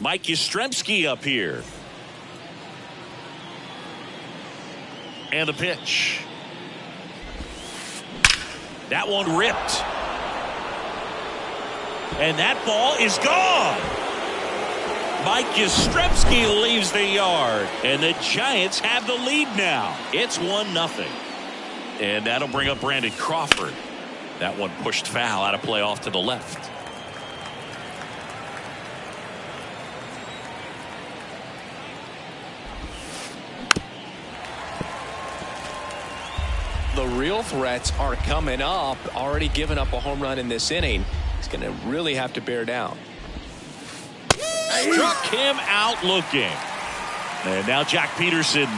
Mike Yastrzemski up here. And the pitch. That one ripped. And that ball is gone. Mike Yastrzemski leaves the yard. And the Giants have the lead now. It's 1-0. And that'll bring up Brandon Crawford. That one pushed foul out of play off to the left. The real threats are coming up. Already given up a home run in this inning. He's going to really have to bear down. Struck him out looking. And now Jack Peterson.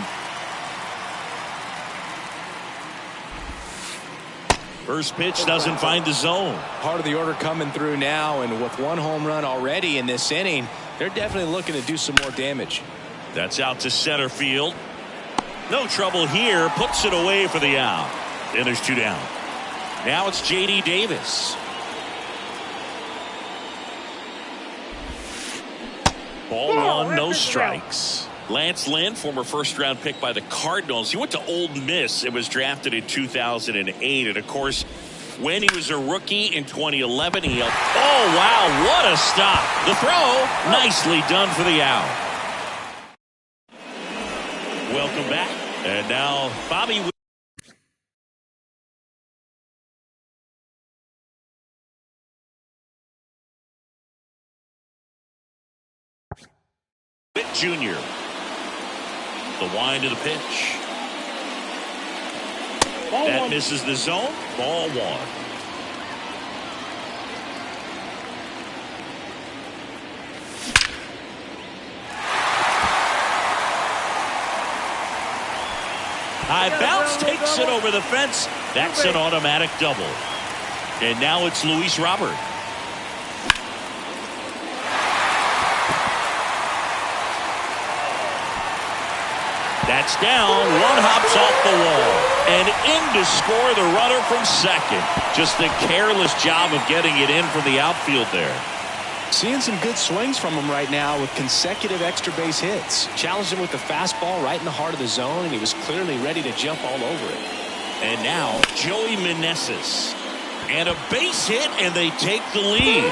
First pitch doesn't find the zone. Part of the order coming through now, and with one home run already in this inning, they're definitely looking to do some more damage. That's out to center field. No trouble here. Puts it away for the out. And there's 2 down. Now it's J.D. Davis. Ball 1, no strikes. Lance Lynn, former first-round pick by the Cardinals. He went to Ole Miss and was drafted in 2008. And, of course, when he was a rookie in 2011, he helped. Oh, wow, what a stop. The throw, nicely done for the out. Welcome back. And now Bobby Witt Jr. The wind of the pitch. That misses the zone. Ball 1. High bounce takes it over the fence. That's an automatic double. And now it's Luis Robert. That's down. One hops off the wall. And in to score the runner from second. Just a careless job of getting it in from the outfield there. Seeing some good swings from him right now with consecutive extra base hits. Challenged him with the fastball right in the heart of the zone, and he was clearly ready to jump all over it. And now Joey Meneses. And a base hit, and they take the lead.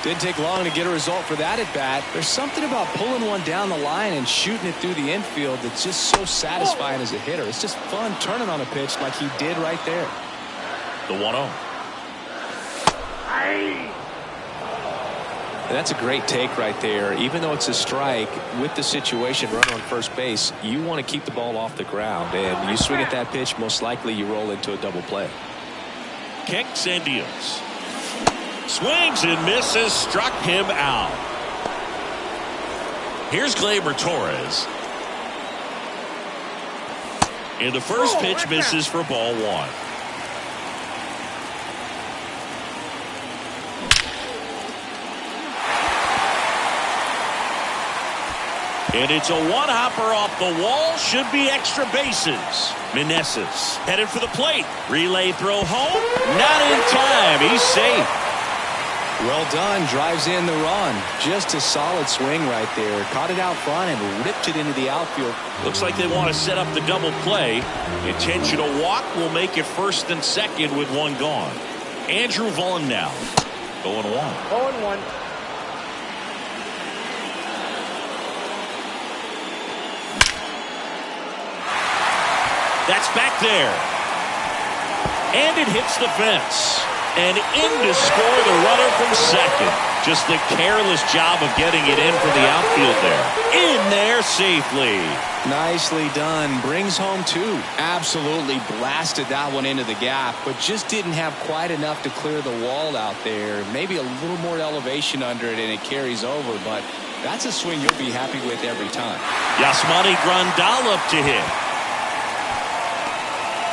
Didn't take long to get a result for that at bat. There's something about pulling one down the line and shooting it through the infield that's just so satisfying as a hitter. It's just fun turning on a pitch like he did right there. The 1-0. That's a great take right there. Even though it's a strike, with the situation running on first base, you want to keep the ball off the ground. And you swing at that pitch, most likely you roll into a double play. Kicks and deals. Swings and misses. Struck him out. Here's Gleyber Torres. And the first pitch misses for ball 1. And it's a one-hopper off the wall. Should be extra bases. Meneses headed for the plate. Relay throw home. Not in time. He's safe. Well done. Drives in the run. Just a solid swing right there. Caught it out front and ripped it into the outfield. Looks like they want to set up the double play. Intentional walk will make it first and second with one gone. Andrew Vaughn now. 0-1. 0-1. That's back there. And it hits the fence. And in to score the runner from second. Just the careless job of getting it in from the outfield there. In there safely. Nicely done. Brings home two. Absolutely blasted that one into the gap, but just didn't have quite enough to clear the wall out there. Maybe a little more elevation under it and it carries over, but that's a swing you'll be happy with every time. Yasmani Grandal up to hit.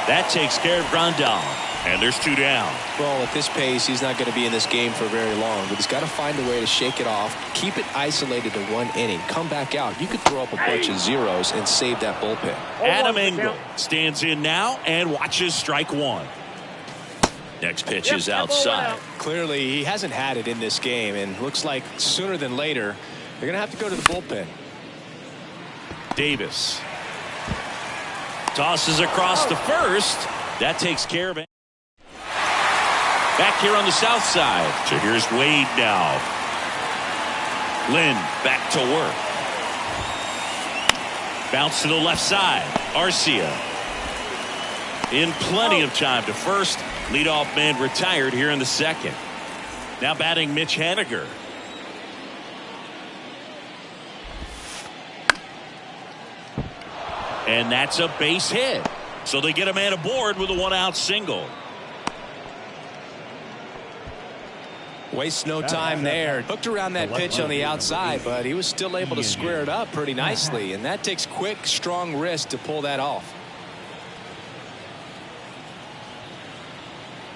That takes care of Grandal. And there's two down. Well, at this pace, he's not going to be in this game for very long, but he's got to find a way to shake it off, keep it isolated to one inning, come back out. You could throw up a bunch of zeros and save that bullpen. Adam Engel stands in now and watches strike one. Next pitch is outside. Clearly, he hasn't had it in this game, and looks like sooner than later, they're going to have to go to the bullpen. Davis tosses across to first. That takes care of it. Back here on the south side. So here's Wade now. Lynn back to work. Bounce to the left side. Arcia in plenty of time to first. Leadoff man retired here in the second. Now batting Mitch Haniger. And that's a base hit. So they get a man aboard with a one-out single. Wastes no time there. Hooked around that pitch on the outside, but he was still able to square it up pretty nicely, and that takes quick, strong wrist to pull that off.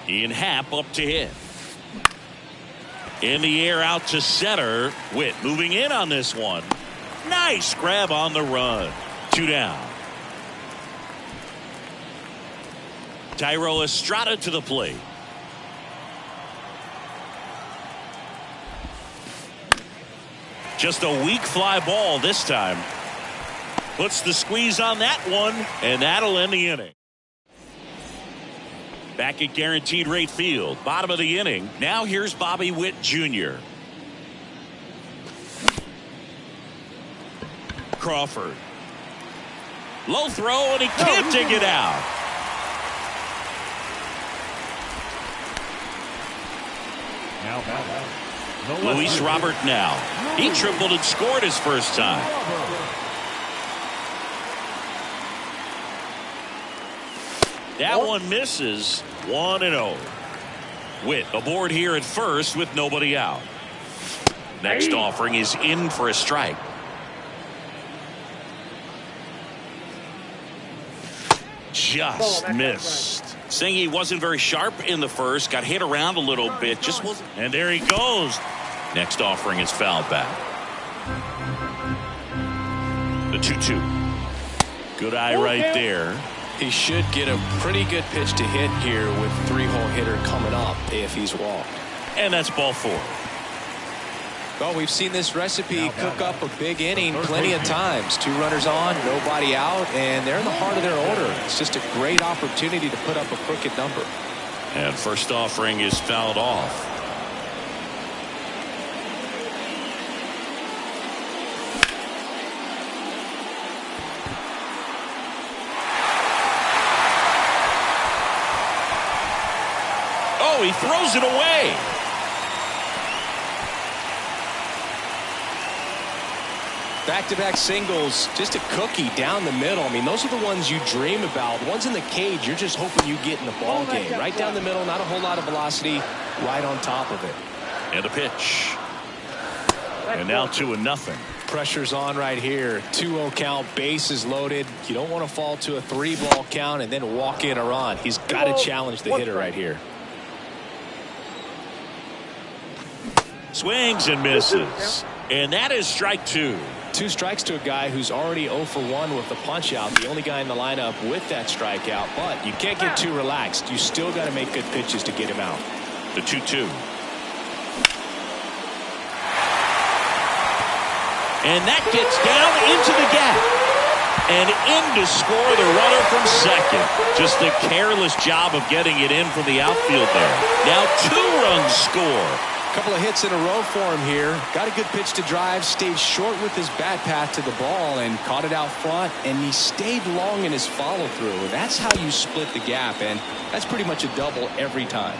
Ian Happ up to hit. In the air out to center. Witt moving in on this one. Nice grab on the run. Two down. Thairo Estrada to the plate. Just a weak fly ball this time. Puts the squeeze on that one, and that'll end the inning. Back at Guaranteed Rate Field, bottom of the inning. Now here's Bobby Witt Jr. Crawford. Low throw, and he can't dig it out. Luis Robert now. He tripled and scored his first time. That one misses. 1-0. Witt aboard here at first with nobody out. Next offering is in for a strike. Just missed. Saying he wasn't very sharp in the first, got hit around a little bit, just wasn't. And there he goes. Next offering is fouled back. The 2-2. Good eye right there. He should get a pretty good pitch to hit here with three-hole hitter coming up if he's walked. And that's ball four. Well, we've seen this recipe cook up a big inning plenty of times. Two runners on, nobody out, and they're in the heart of their order. It's just a great opportunity to put up a crooked number. And first offering is fouled off. Oh, he throws it away. Back-to-back singles, just a cookie down the middle. I mean, those are the ones you dream about. Ones in the cage, you're just hoping you get in the ball game. Right down the middle, not a whole lot of velocity, right on top of it. And a pitch. And now 2-0. Pressure's on right here. 2-0 count, bases loaded. You don't want to fall to a 3-ball count and then walk in a run. He's got to challenge the hitter right here. Swings and misses. And that is strike two. Two strikes to a guy who's already 0 for 1 with the punch out. The only guy in the lineup with that strikeout. But you can't get too relaxed. You still got to make good pitches to get him out. The 2-2. And that gets down into the gap. And in to score the runner from second. Just a careless job of getting it in from the outfield there. Now 2 runs score. Couple of hits in a row for him here. Got a good pitch to drive, stayed short with his bat path to the ball and caught it out front, and he stayed long in his follow through. That's how you split the gap, and that's pretty much a double every time.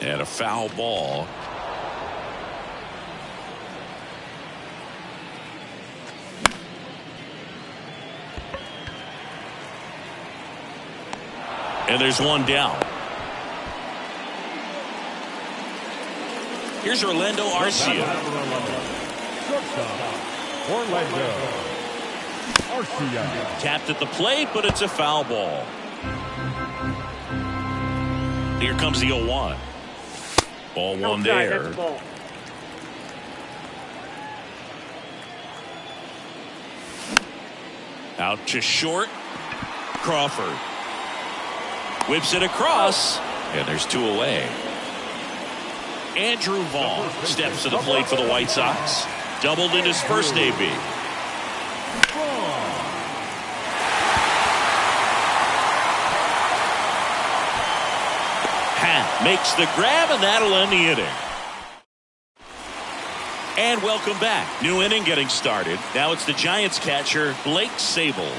And a foul ball. And there's one down. Here's Orlando Arcia. Tapped at the plate, but it's a foul ball. Here comes the 0-1. Ball one there. Out to short. Crawford whips it across, and there's two away. Andrew Vaughn steps to the plate for the White Sox. Doubled in his first AB. Happ makes the grab, and that'll end the inning. And welcome back. New inning getting started. Now it's the Giants catcher, Blake Sabol.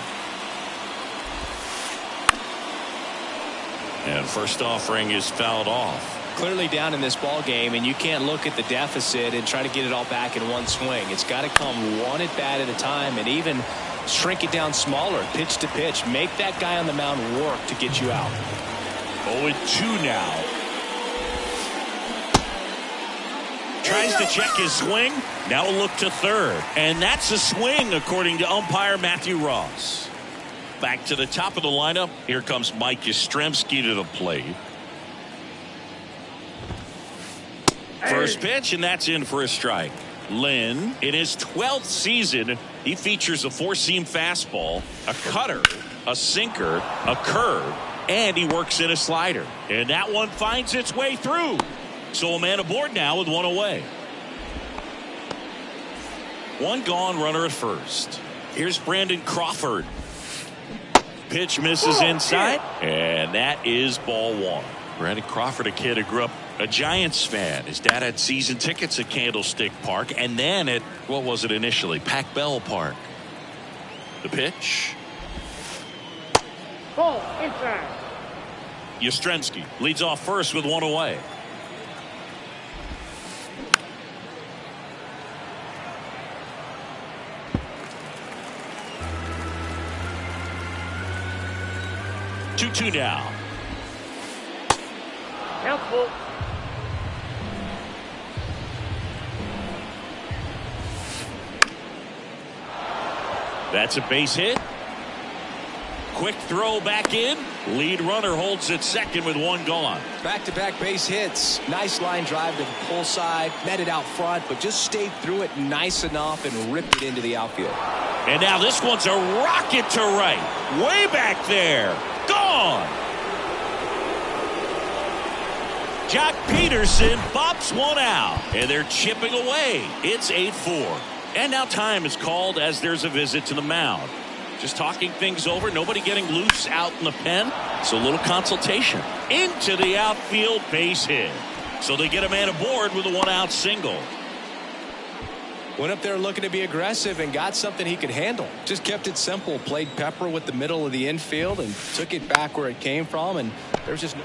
And first offering is fouled off. Clearly down in this ball game, and you can't look at the deficit and try to get it all back in one swing. It's got to come one at bat at a time, and even shrink it down smaller, pitch to pitch. Make that guy on the mound work to get you out. 0-2 now. Tries to check his swing. Now a look to third. And that's a swing, according to umpire Matthew Ross. Back to the top of the lineup. Here comes Mike Yastrzemski to the plate. First pitch, and that's in for a strike. Lynn, in his 12th season, he features a four-seam fastball, a cutter, a sinker, a curve, and he works in a slider. And that one finds its way through. So a man aboard now with one away. One gone, runner at first. Here's Brandon Crawford. Pitch misses inside, and that is ball one. Brandon Crawford, a kid who grew up a Giants fan. His dad had season tickets at Candlestick Park, and then at, what was it initially, Pac Bell Park. The pitch. Ball inside. Yastrzemski leads off first with one away. Two now. Helpful. That's a base hit. Quick throw back in. Lead runner holds at second with one gone. Back-to-back base hits. Nice line drive to the pull side. Met it out front, but just stayed through it nice enough and ripped it into the outfield. And now this one's a rocket to right. Way back there. Gone. Jock Peterson bops one out, and they're chipping away. It's 8-4. And now time is called as there's a visit to the mound. Just talking things over, nobody getting loose out in the pen. So a little consultation. Into the outfield, base hit. So they get a man aboard with a one-out single. Went up there looking to be aggressive and got something he could handle. Just kept it simple. Played pepper with the middle of the infield and took it back where it came from. And there's just no...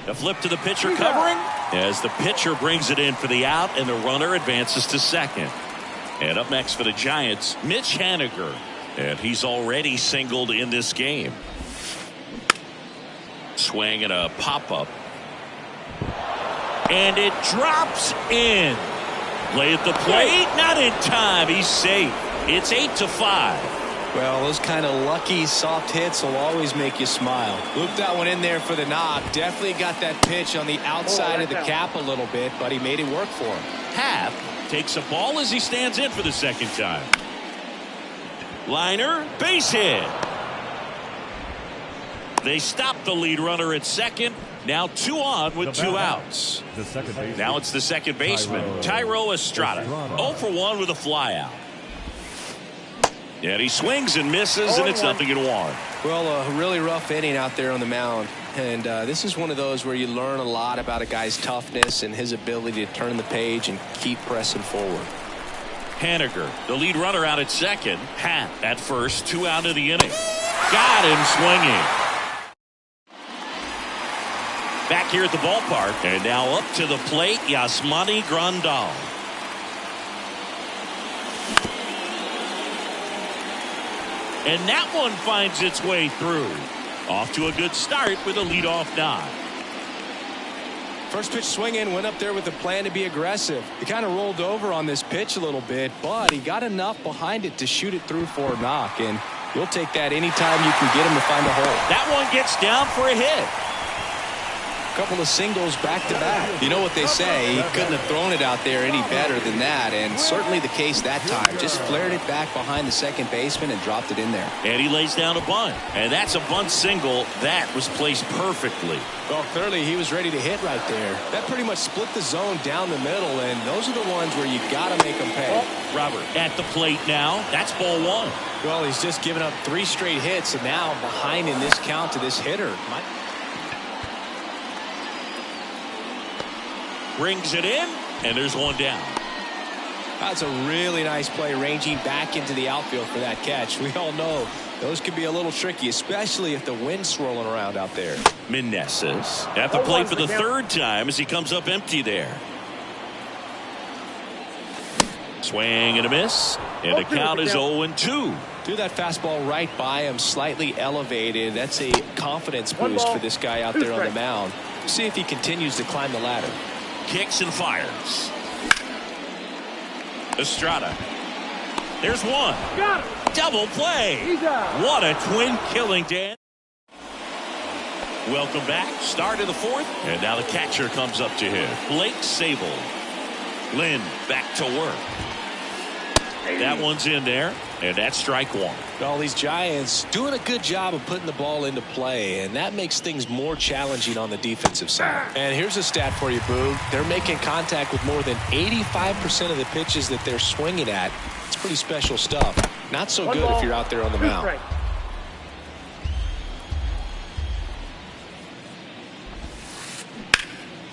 A flip to the pitcher covering as the pitcher brings it in for the out, and the runner advances to second. And up next for the Giants, Mitch Haniger. And he's already singled in this game. Swing and a pop-up. And it drops in. Play at the plate, not in time. He's safe. It's 8-5. Well, those kind of lucky soft hits will always make you smile. Looped that one in there for the knock. Definitely got that pitch on the outside of the cap a little bit, but he made it work for him. Happ takes a ball as he stands in for the second time. Liner, base hit. They stop the lead runner at second. Now two on with two outs. Now it's the second baseman, Thairo Estrada. 0 for 1 with a flyout. And he swings and misses, and it's 0-1. Well, a really rough inning out there on the mound. And this is one of those where you learn a lot about a guy's toughness and his ability to turn the page and keep pressing forward. Haniger, the lead runner, out at second. Hat at first, 2 out of the inning. Got him swinging. Back here at the ballpark, and now up to the plate, Yasmani Grandal. And that one finds its way through. Off to a good start with a leadoff nod. First pitch swinging, went up there with a plan to be aggressive. He kind of rolled over on this pitch a little bit, but he got enough behind it to shoot it through for a knock. And you'll take that anytime you can get him to find a hole. That one gets down for a hit. Couple of singles back to back. You know what they say, he couldn't have thrown it out there any better than that, and certainly the case that time. Just flared it back behind the second baseman and dropped it in there. And he lays down a bunt, and that's a bunt single that was placed perfectly. Well, clearly he was ready to hit right there. That pretty much split the zone down the middle, and those are the ones where you got to make them pay. Robert at the plate now. That's ball one. Well, he's just given up 3 straight hits, and now behind in this count to this hitter. Brings it in, and there's one down. That's a really nice play, ranging back into the outfield for that catch. We all know those can be a little tricky, especially if the wind's swirling around out there. Meneses at the plate for the 3rd time as he comes up empty there. Swing and a miss, and the count is 0-2. Threw that fastball right by him, slightly elevated. That's a confidence boost for this guy out there on the mound. See if he continues to climb the ladder. Kicks and fires. Estrada. There's one. Double play. What a twin killing, Dan. Welcome back. Start of the 4th. And now the catcher comes up to him. Blake Sable. Lynn back to work. That one's in there. And that's strike one. Well, these Giants doing a good job of putting the ball into play, and that makes things more challenging on the defensive side. And here's a stat for you, Boo. They're making contact with more than 85% of the pitches that they're swinging at. It's pretty special stuff. Not so good if you're out there on the mound.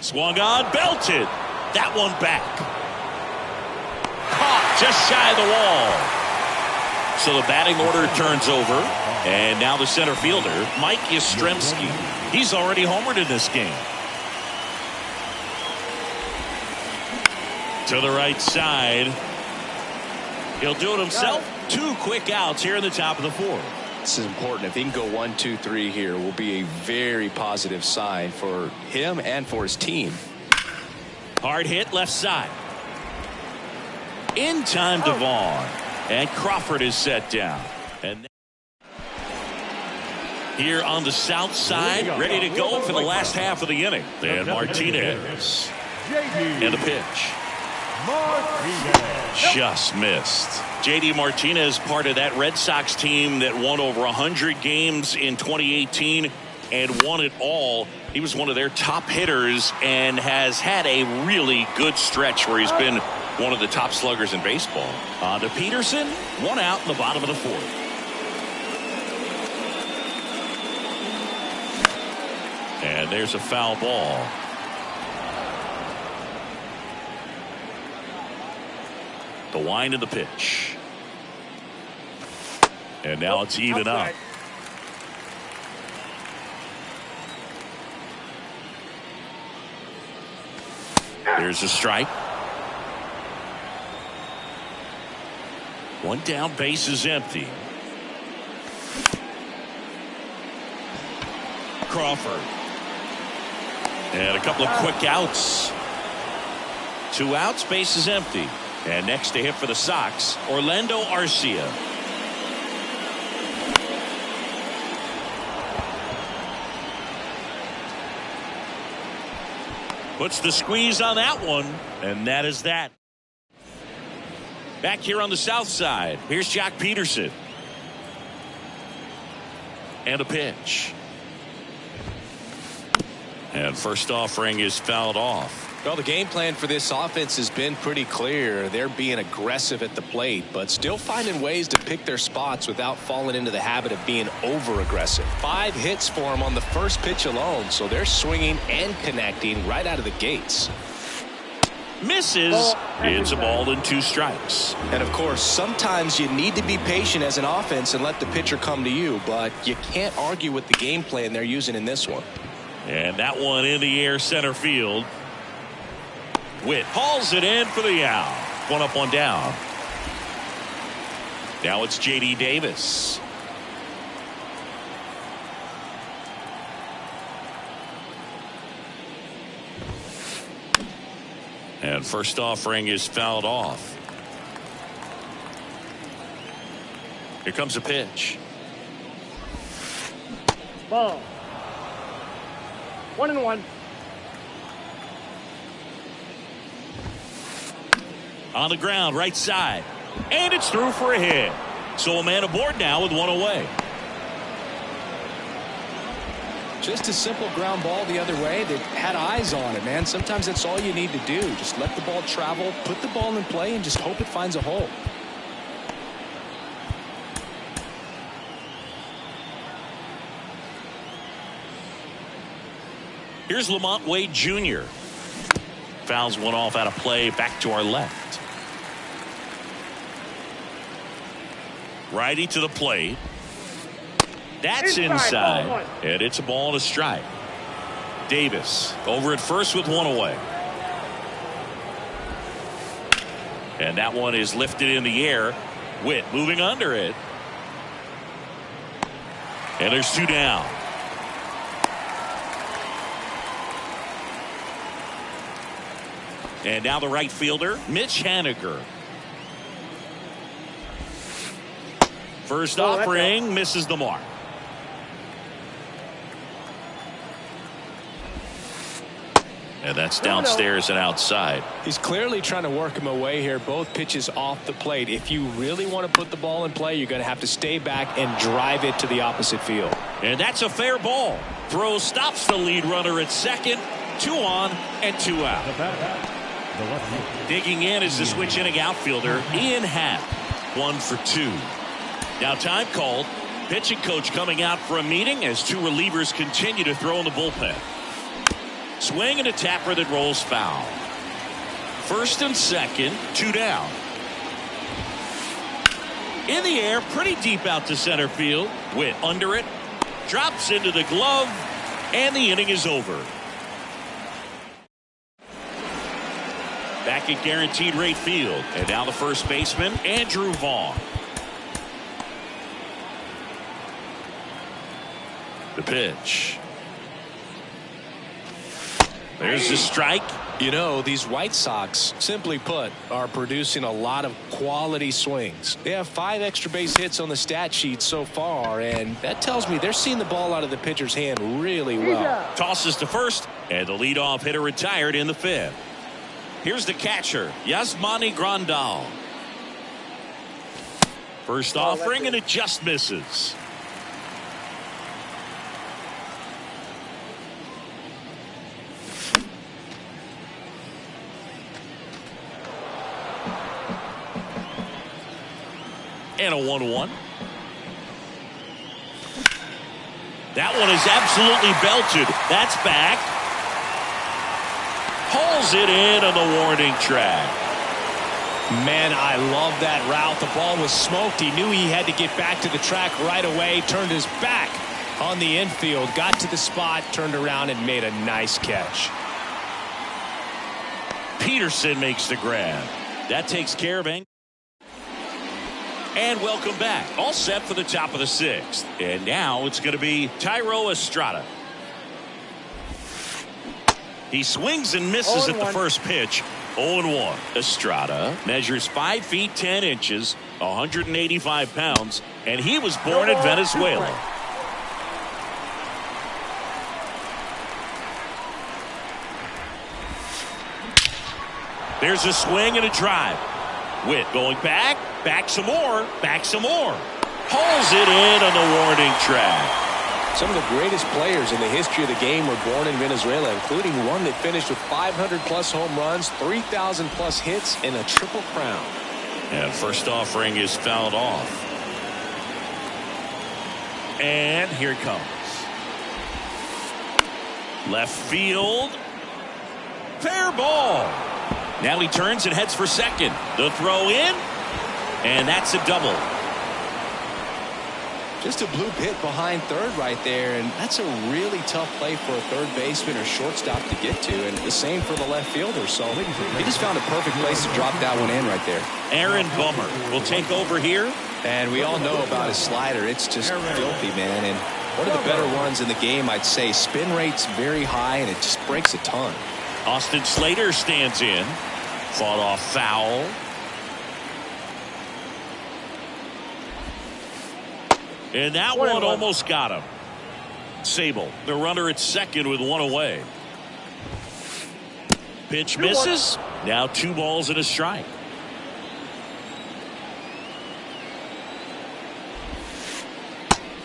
Swung on, belted. That one back. Caught just shy of the wall. So the batting order turns over, and now the center fielder, Mike Yastrzemski. He's already homered in this game. To the right side. He'll do it himself. 2 quick outs here in the top of the 4th. This is important. If he can go 1, 2, 3 here, will be a very positive sign for him and for his team. Hard hit left side. In time to Vaughn. And Crawford is set down. And here on the south side, ready to go for the last half of the inning. And Martinez. And the pitch. Just missed. J.D. Martinez, part of that Red Sox team that won over 100 games in 2018 and won it all. He was one of their top hitters and has had a really good stretch where he's been one of the top sluggers in baseball. On to Peterson, 1 out in the bottom of the 4th. And there's a foul ball. The wind of the pitch. And now it's even up. There's a strike. 1 down, base is empty. Crawford. And a couple of quick outs. 2 outs, base is empty. And next to hit for the Sox, Orlando Arcia. Puts the squeeze on that one, and that is that. Back here on the south side, here's Jock Peterson. And a pitch. And first offering is fouled off. Well, the game plan for this offense has been pretty clear. They're being aggressive at the plate, but still finding ways to pick their spots without falling into the habit of being over-aggressive. 5 hits for them on the first pitch alone, so they're swinging and connecting right out of the gates. Misses. It's a ball and 2 strikes. And, of course, sometimes you need to be patient as an offense and let the pitcher come to you, but you can't argue with the game plan they're using in this one. And that one in the air center field. Witt hauls it in for the out. 1 up, 1 down. Now it's J.D. Davis. And first offering is fouled off. Here comes a pitch. Ball. 1-1. On the ground, right side. And it's through for a hit. So a man aboard now with 1 away. Just a simple ground ball the other way that had eyes on it, man. Sometimes that's all you need to do. Just let the ball travel, put the ball in play, and just hope it finds a hole. Here's Lamont Wade Jr. Fouls one off out of play, back to our left. Righty to the plate. That's inside. And it's a ball and a strike. Davis over at first with 1 away. And that one is lifted in the air. Witt moving under it. And there's 2 down. And now the right fielder, Mitch Haniger. First offering misses the mark. And that's downstairs and outside. He's clearly trying to work him away here. Both pitches off the plate. If you really want to put the ball in play, you're going to have to stay back and drive it to the opposite field. And that's a fair ball. Throw stops the lead runner at second. 2 on and 2 out. Digging in is the switch inning outfielder, Ian Happ. 1 for 2. Now time called. Pitching coach coming out for a meeting as 2 relievers continue to throw in the bullpen. Swing and a tapper that rolls foul. First and second, 2 down. In the air, pretty deep out to center field. Witt under it. Drops into the glove. And the inning is over. Back at guaranteed rate field. And now the first baseman, Andrew Vaughn. The pitch. There's the strike. You know, these White Sox, simply put, are producing a lot of quality swings. They have 5 extra base hits on the stat sheet so far, and that tells me they're seeing the ball out of the pitcher's hand really well. Tosses to first, and the leadoff hitter retired in the 5th. Here's the catcher, Yasmani Grandal. First offering, and it just misses. And a 1-1. That one is absolutely belted. That's back. Hauls it in on the warning track. Man, I love that route. The ball was smoked. He knew he had to get back to the track right away. Turned his back on the infield. Got to the spot, turned around, and made a nice catch. Peterson makes the grab. That takes care of it. And welcome back. All set for the top of the 6th. And now it's going to be Thairo Estrada. He swings and misses at the first pitch. 0-1. Estrada measures 5 feet 10 inches, 185 pounds, and he was born in Venezuela. There's a swing and a drive. Witt going back some more, Hauls it in on the warning track. Some of the greatest players in the history of the game were born in Venezuela, including one that finished with 500-plus home runs, 3,000-plus hits, and a triple crown. And first offering is fouled off. And here it comes. Left field. Fair ball. Now he turns and heads for second. The throw in. And that's a double. Just a bloop hit behind third right there, and that's a really tough play for a third baseman or shortstop to get to, and the same for the left fielder. So he just found a perfect place to drop that one in right there. Aaron Bummer will take over here. And we all know about his slider. It's just filthy, man. And one of the better ones in the game, I'd say. Spin rate's very high, and it just breaks a ton. Austin Slater stands in. Fought off foul. And that one almost got him. Sable, the runner at second with one away. Pitch misses. Now 2 balls and a strike.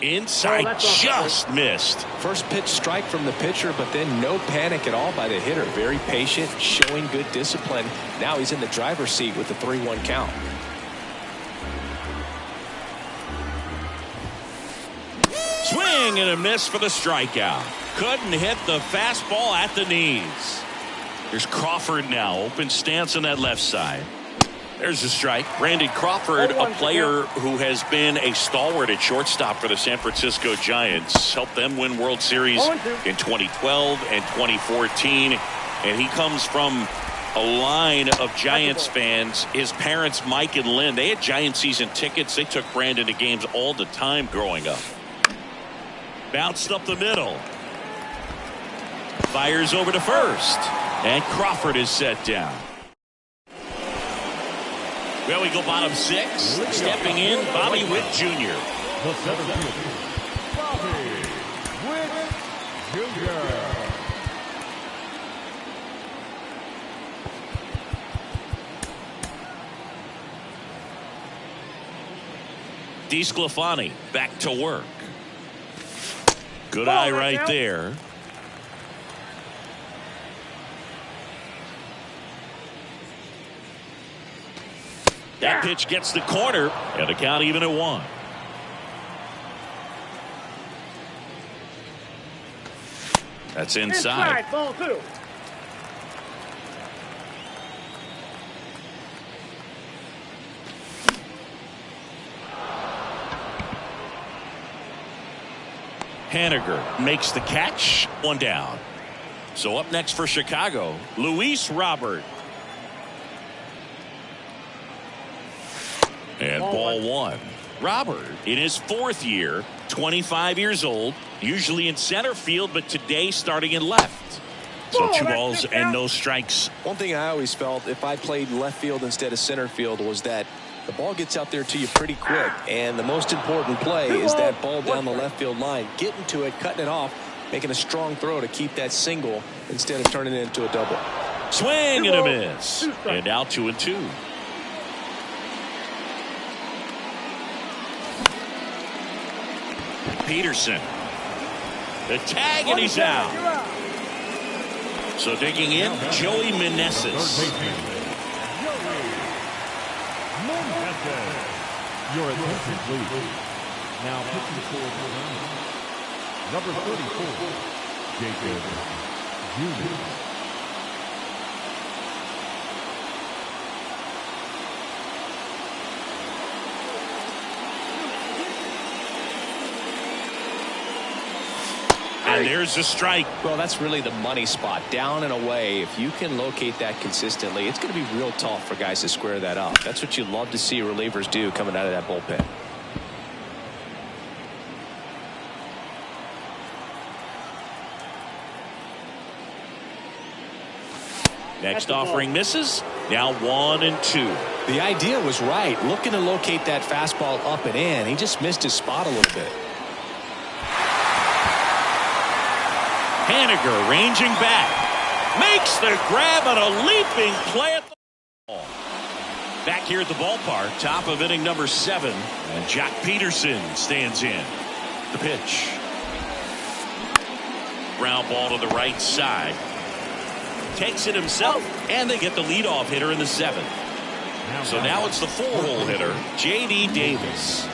Inside, just missed. First pitch strike from the pitcher, but then no panic at all by the hitter. Very patient, showing good discipline. Now he's in the driver's seat with the 3-1 count. Swing and a miss for the strikeout. Couldn't hit the fastball at the knees. There's Crawford now. Open stance on that left side. There's a strike. Brandon Crawford, a player who has been a stalwart at shortstop for the San Francisco Giants. Helped them win World Series in 2012 and 2014. And he comes from a line of Giants fans. His parents, Mike and Lynn, they had Giant season tickets. They took Brandon to games all the time growing up. Bounced up the middle. Fires over to first. And Crawford is set down. Well, we go bottom 6. Stepping in, Bobby Witt Jr. The center fielder, Bobby Witt Jr. DeSclafani back to work. Good eye right there. That pitch gets the corner, and the count even at 1. That's inside. Ball 2. Haniger makes the catch. 1 down. So up next for Chicago, Luis Robert. And ball 1. Robert in his 4th year, 25 years old, usually in center field, but today starting in left. So 2 balls and no strikes. One thing I always felt if I played left field instead of center field was that the ball gets out there to you pretty quick, and the most important play is that ball down the left field line, getting to it, cutting it off, making a strong throw to keep that single instead of turning it into a double. Swing and a miss. And now 2-2. Peterson. The tag, and he's out. So digging in, Joey Meneses. Your attention, please. Now pitching for the round. Number 34, Jacob Jr. And there's a strike. Well, that's really the money spot, down and away. If you can locate that consistently, it's going to be real tough for guys to square that up. That's what you love to see relievers do coming out of that bullpen. Next offering misses. Now 1-2. The idea was right, looking to locate that fastball up and in. He just missed his spot a little bit. Haniger ranging back. Makes the grab on a leaping play at the ball. Back here at the ballpark, top of inning number 7. And Jack Peterson stands in. The pitch. Ground ball to the right side. Takes it himself, and they get the leadoff hitter in the 7th. So now it's the 4-hole hitter, J.D. Davis.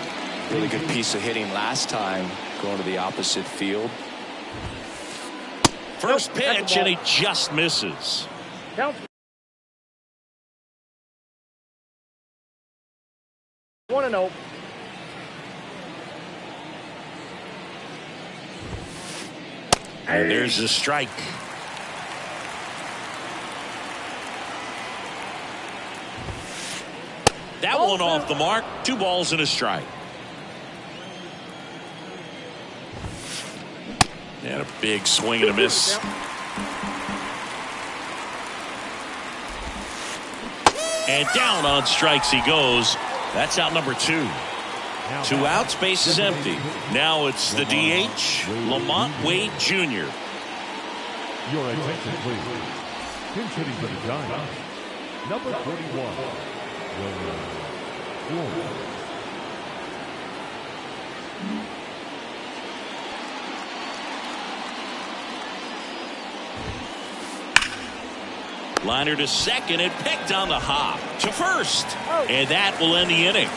Really good piece of hitting last time, going to the opposite field. First pitch, and he just misses. 1-0. And there's the strike. That one off the mark. 2 balls and a strike. And a big swing and a miss. And down on strikes he goes. That's out number 2. 2 outs, base is empty. Now it's the DH, Lamont Wade Jr. Your attention, please. Pinch hitting for the Giants. Number 41. Liner to second and picked on the hop to first. And that will end the inning.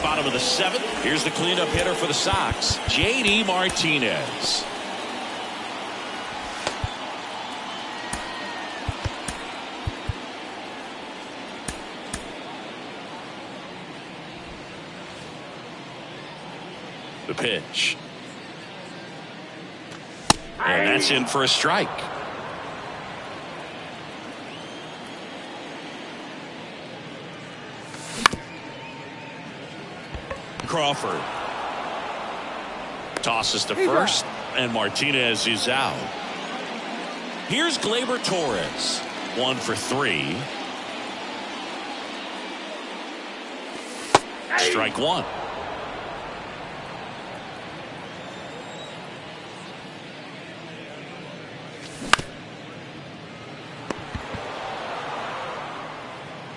Bottom of the 7th. Here's the cleanup hitter for the Sox, J.D. Martinez. The pitch. And that's in for a strike. Crawford tosses to first, and Martinez is out. Here's Gleyber Torres, 1 for 3. Strike 1.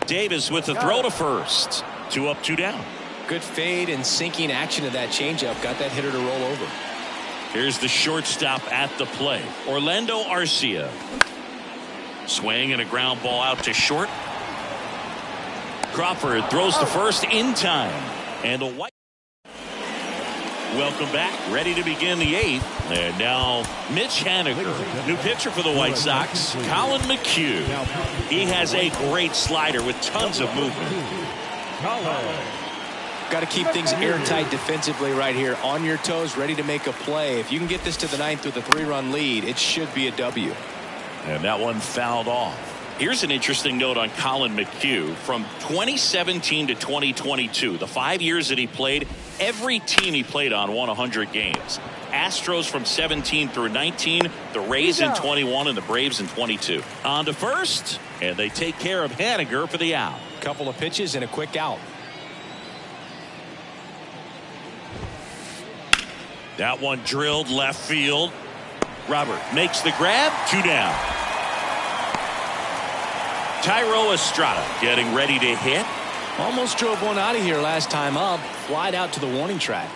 Davis with the throw to first. 2 up, 2 down. Good fade and sinking action of that changeup. Got that hitter to roll over. Here's the shortstop at the plate, Orlando Arcia. Swing and a ground ball out to short. Crawford throws to first in time. And the White. Welcome back. Ready to begin the 8th. And now Mitch Haniger, new pitcher for the White Sox, Colin McHugh. He has a great slider with tons of movement. Got to keep things airtight defensively right here. On your toes, ready to make a play. If you can get this to the 9th with a 3-run lead, it should be a W. And that one fouled off. Here's an interesting note on Colin McHugh. From 2017 to 2022, the 5 years that he played, every team he played on won 100 games. Astros from 17 through 19, the Rays in 21, and the Braves in 22. On to first, and they take care of Haniger for the out. Couple of pitches and a quick out. That one drilled left field. Robert makes the grab. 2 down. Thairo Estrada getting ready to hit. Almost drove one out of here last time up. Flied out to the warning track.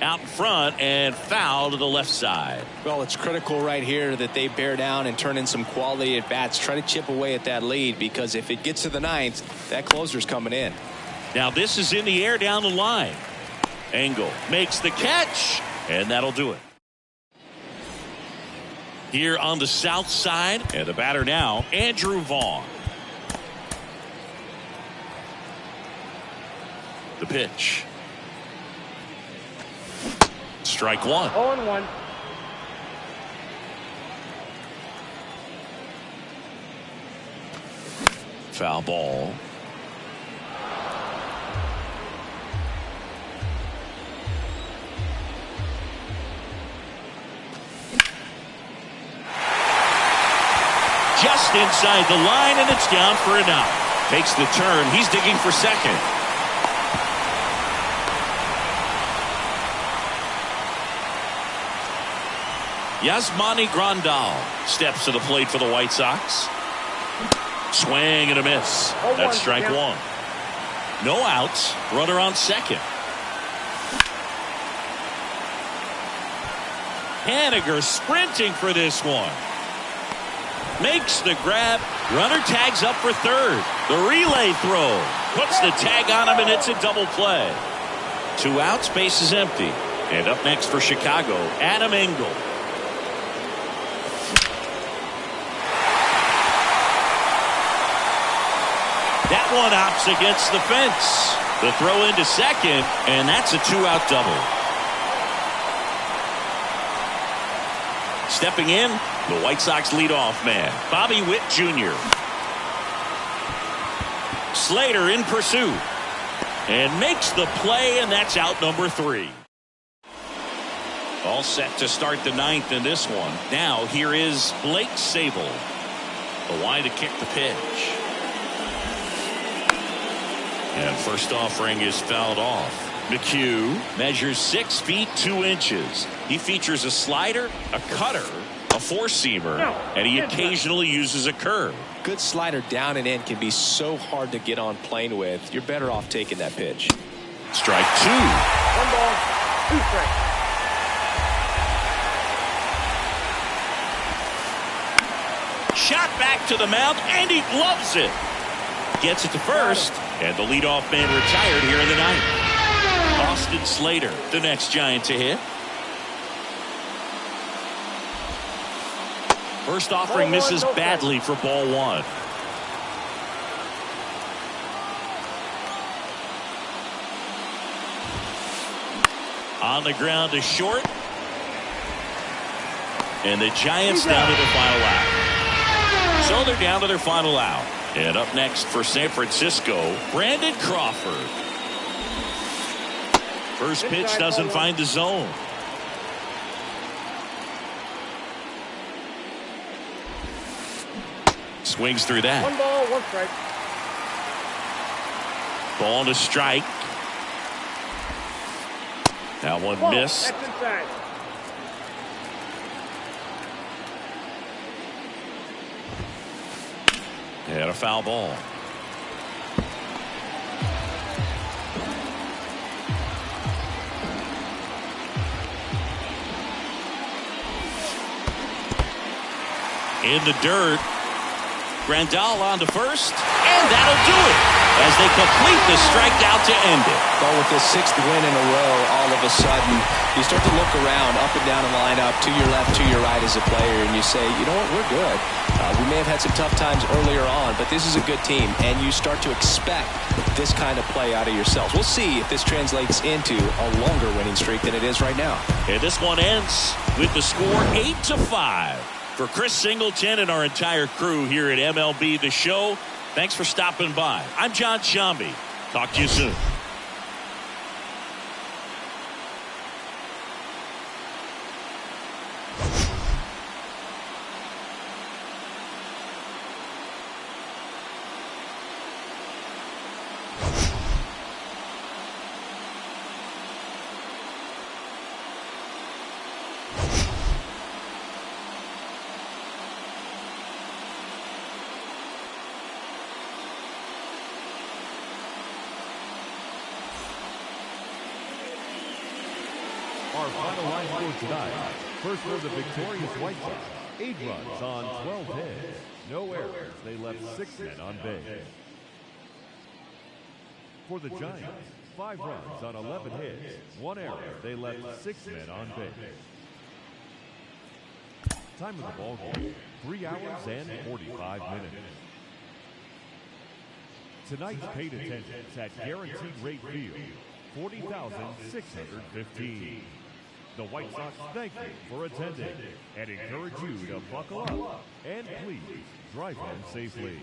Out in front and foul to the left side. Well, it's critical right here that they bear down and turn in some quality at bats. Try to chip away at that lead, because if it gets to the 9th, that closer's coming in. Now this is in the air down the line. Engel makes the catch, and that'll do it. Here on the south side, and the batter now, Andrew Vaughn. The pitch. Strike 1. 0-1. Foul ball. Just inside the line, and it's down for an out. Takes the turn. He's digging for second. Yasmani Grandal steps to the plate for the White Sox. Swing and a miss. That's strike 1. No outs. Runner on second. Haniger sprinting for this one. Makes the grab. Runner tags up for third. The relay throw puts the tag on him, and it's a double play. 2 outs, base is empty. And up next for Chicago, Adam Engel. That one hops against the fence. The throw into second, and that's a 2-out double. Stepping in, the White Sox leadoff man, Bobby Witt Jr. Slater in pursuit and makes the play, and that's out number 3. All set to start the 9th in this one. Now here is Blake Sabol. The wide to kick the pitch. And first offering is fouled off. McHugh measures 6 feet 2 inches. He features a slider, a cutter, a four-seamer, and he occasionally uses a curve. Good slider down and in can be so hard to get on plane with. You're better off taking that pitch. Strike 2. 1 ball, 2 strikes. Shot back to the mound, and he gloves it. Gets it to first, and the leadoff man retired here in the 9th. Austin Slater, the next Giant to hit. First offering misses badly for ball 1. On the ground to short. And the Giants down to their final out. So they're down to their final out. And up next for San Francisco, Brandon Crawford. First pitch doesn't find the zone. Swings through that. 1 ball, 1 strike. Ball to strike. That one missed. That's inside. And a foul ball. In the dirt. Grandal on to first, and that'll do it as they complete the strikeout to end it. Well, with the 6th win in a row, all of a sudden, you start to look around, up and down the lineup, to your left, to your right as a player, and you say, you know what, we're good. We may have had some tough times earlier on, but this is a good team, and you start to expect this kind of play out of yourselves. We'll see if this translates into a longer winning streak than it is right now. And this one ends with the score 8-5. For Chris Singleton and our entire crew here at MLB The Show, thanks for stopping by. I'm John Shambi. Talk to you soon. Our final line score tonight. First for the victorious White Sox, 8 runs on 12 hits. No errors. They left 6 men on base. For the Giants, 5 runs on 11 hits. 1 error. They left 6 men on base. Time of the ball game, 3 hours and 45 minutes. Tonight's paid attendance at Guaranteed Rate Field, 40,615. The White Sox thank you for attending and encourage you to buckle up and please drive home safely.